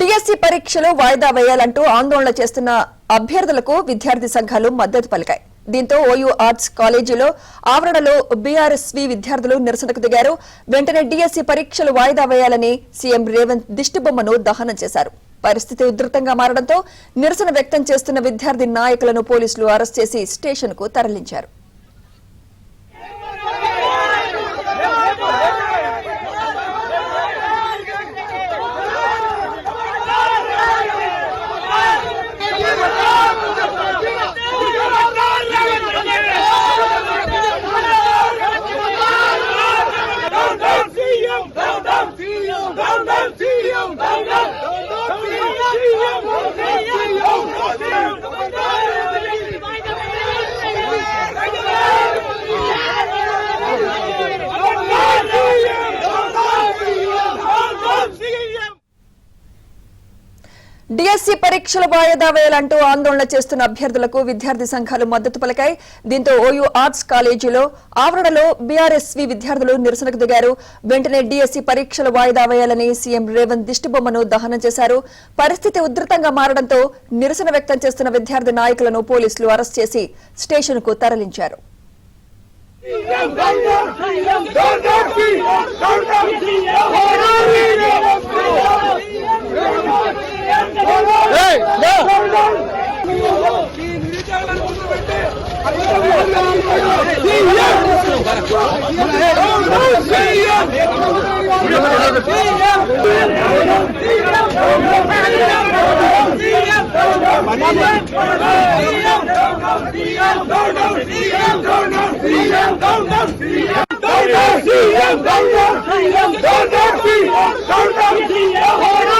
DSC పరీక్షలు వాయిదా వేయాలంటూ ఆందోళన చేస్తున్న అభ్యర్థులకు విద్యార్థి సంఘాలు మద్దతు పలికాయి. దీంతో ఓయూ ఆర్ట్స్ కాలేజీలో ఆవరణలో బీఆర్ఎస్వి విద్యార్థులు నిరసనకు దిగారు. వెంటనే డిఎస్సి పరీక్షలు వాయిదా వేయాలని సీఎం రేవంత్ దిష్టిబొమ్మను దహనం చేశారు. పరిస్థితి ఉధృతంగా మారడంతో నిరసన వ్యక్తం చేస్తున్న విద్యార్థి నాయకులను పోలీసులు అరెస్ట్ చేసి స్టేషన్కు తరలించారు. డిఎస్సి పరీక్షల వాయిదా వేయాలంటూ ఆందోళన చేస్తున్న అభ్యర్థులకు విద్యార్థి సంఘాలు మద్దతు పలికాయి. దీంతో ఓయూ ఆర్ట్స్ కాలేజీలో ఆవరణలో బీఆర్ఎస్వి విద్యార్థులు నిరసనకు దిగారు. వెంటనే డిఎస్సి పరీక్షలు వాయిదా వేయాలని సీఎం రేవంత్ దిష్టిబొమ్మను దహనం చేశారు. పరిస్థితి ఉధృతంగా మారడంతో నిరసన వ్యక్తం చేస్తున్న విద్యార్థి నాయకులను పోలీసులు అరెస్ట్ చేసి స్టేషన్కు తరలించారు. Don't